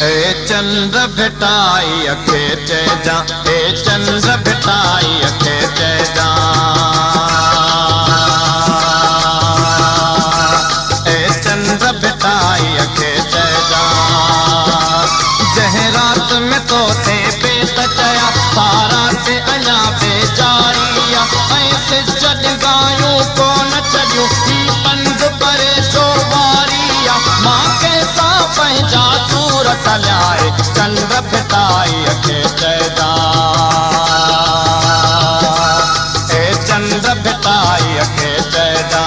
ए चंद्र भेटाई अखे चेजा, ए चंद्र भेटाई अखे चेजा, ए चंद्र भेटाई अखे चेजा। जंहिं रात में तो थे बेत चया, सारा ते अञा बेजारिया, ऐं सिज ॾिगायूं कोन छॾियूं, ही पंध परे छो वारिया। मां कंहिंसां पंहिंजा सूर सलियाए, चंद्र भेटाई अखे चइजा, ए चंद्र भेटाई अखे चइजा।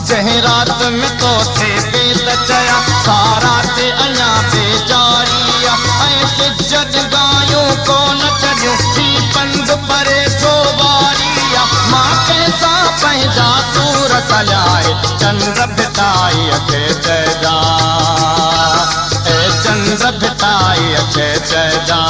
जंहिं रात में तो थे बेत चया, सारा ते अञा बेजारिया, ऐं सिज ॾिगायूं कोन छॾियूं, ही पंध परे छो वारिया। मां कंहिंसां पंहिंजा सूर सलियाए, चंद्र भेटाई अखे चइजा, ए चंद्र भेटाई अखे चइजा।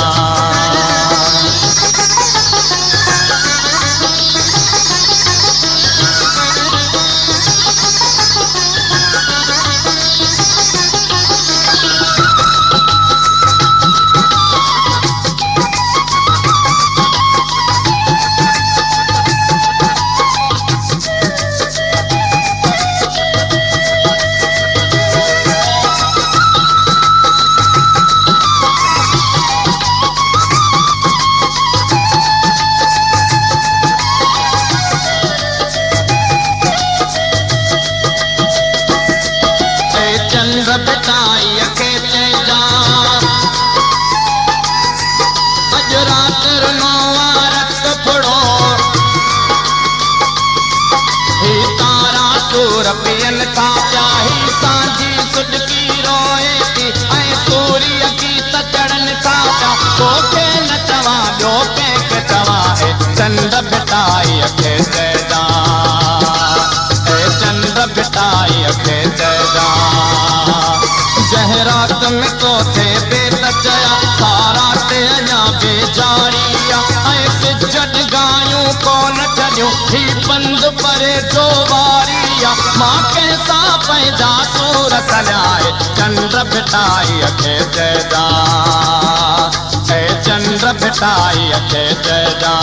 चंद्र भेटाई अखे चइजा, अॼु राति नवा रत फुड़ो, ही तारा सूर पियनि था पिया, ही सांझी सुॾकी रोए थी, ऐं सूर्य गीत चढ़नि था पिया। तोखे न चवां ॿियो कंहिंखे चवां, ए चंद्र भेटाई अखे चइजा, ए चंद्र भेटाई अखे चइजा। जंहिं रात में तो थे बेत चया, सारा ते अञा बेजारिया, ऐं सिज ॾिगायूं कोन छॾियूं, ही पंध परे छो वारिया। मां कंहिंसां पंहिंजा सूर सलियाए, चंद्र भेटाई अखे चइजा, ए चंद्र भेटाई अखे चइजा।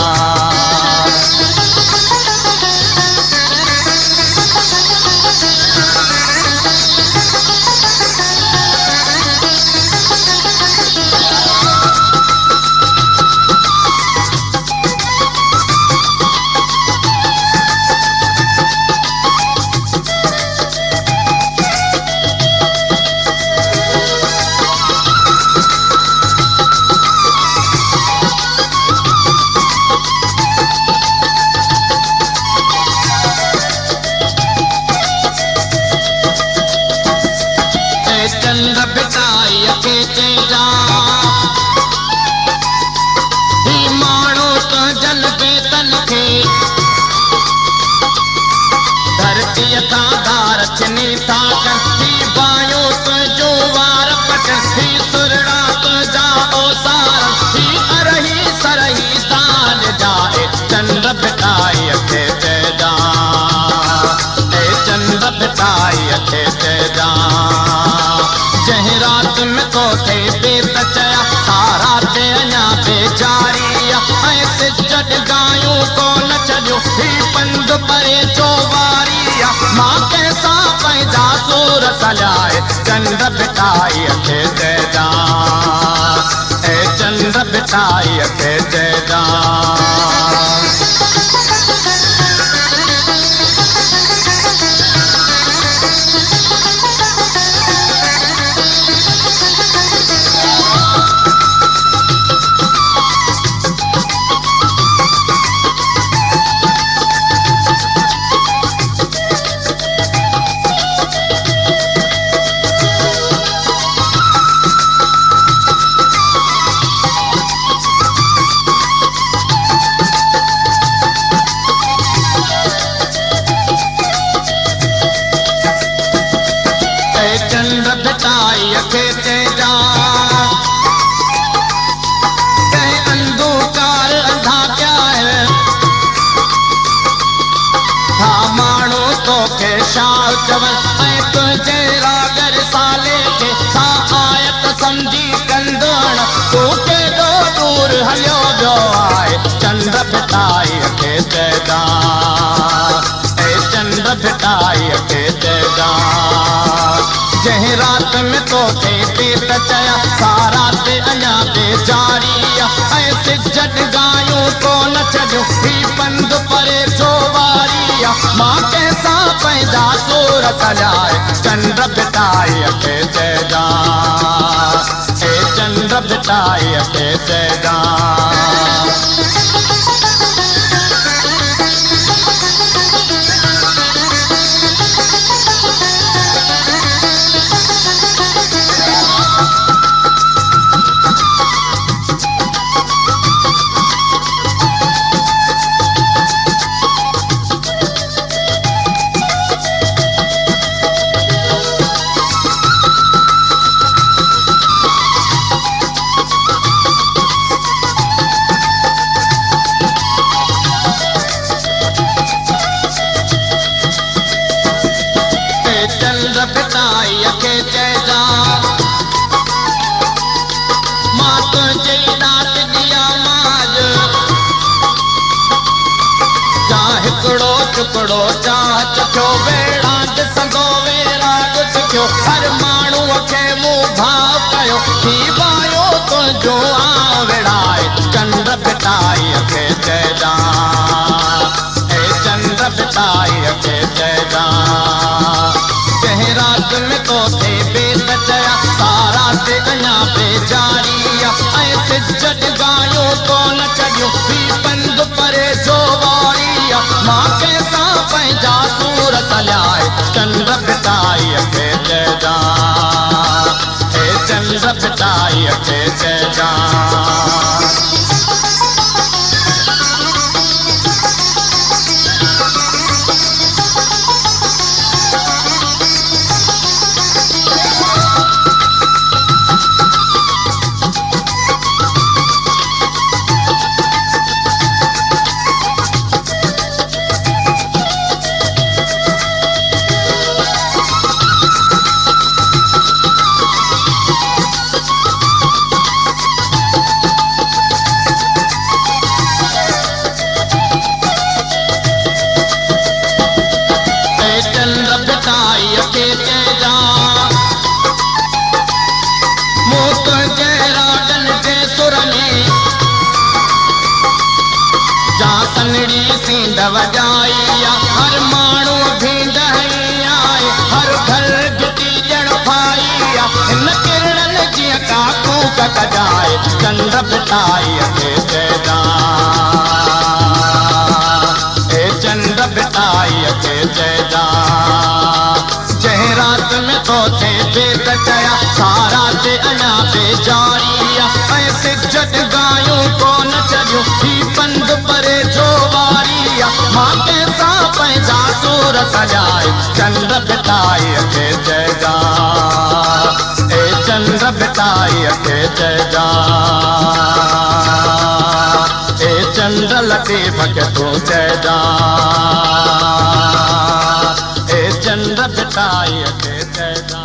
चंद्र भेटाई अखे चइजा, ही माण्हू तुंहिंजनि बेतनि खे धरतीअ तां धार छिनी था कनि, ही बायूं तुंहिंजूं वार पटनि, ही सुरड़ा तुंहिंजा ओसार, ही अरही सरही दान जाए, चंद्र भेटाई अखे चइजा, ए चंद्र भेटाई अखे चइजा। जंहिं रात में तो थे बेत चया, सारा ते अञा बेजारिया, ऐं सिज ॾिगायूं कोन छॾियूं, ही पंध परे छो वारिया। मां कंहिंसां पंहिंजा सूर सलियाए, चंद्र भेटाई अखे चइजा, ए चंद्र भेटाई अखे चइजा। चंद्र भेटाई अखे चइजा, कंहिं अंधकार अंधा कया है, हा माण्हू तोखे छा चवनि, ऐं तुंहिंजे रागर साले खे छा आयत भिटाई के चेदा ए चंद्र भिटाई के चेदा जह रात में तो थे पेट चया सारा ते अञा बेजारी ऐसे जट गायूं को न छॾियो ही पंध परे जो वारी मां कैसा पैदा सूर सजाए चंद्र भिटाई के चेदा ए चंद्र भिटाई के चेदा चंद्र भिटाई के चेदा मां तुझे रात दिया माज जा हिकड़ो टुकड़ो चाह चखियो बेड़ा ॾिसंदो वेरा सिखियो हर माण्हूअ खे मुंहुं भाव कयो थी वायो तुंहिंजो आविड़ाए चंद्र भिटाई के चेदा ए चंद्र भिटाई के चेदा रात में तो थे बेत चया सारा ते अञा बेजारी ऐसे जट गायूं को न छॾियो ही पंध परे जो वारी मां कैसा पंहिंजा सूर सजाए चंद्र भिटाई के चेदा ए चंद्र भिटाई के चेदा चंद्र भिटाई के चेदा मूं तुंहिंजे रागन जे सुर में जा सनड़ी सींद वॼाई हर माण्हू भींड हई आए हर घर गिटी ॼण पाई हिन किरणनि जीअं काकू कजाए चंद्र भिटाई के चेदा ए चंद्र भिटाई के चेदा जह रात में तो थे बेत चया सारा ते अञा बेजारी ऐसे जट गायूं को न छॾियो ही पंध परे जो वारी मां कैसा पंहिंजा सूर सजाए चंद्र भिटाई के चेदा ए चंद्र भिटाई के चेदा ए चंद्र लतीफ़ के तू चेदा ए चंद्र भिटाई के चेदा।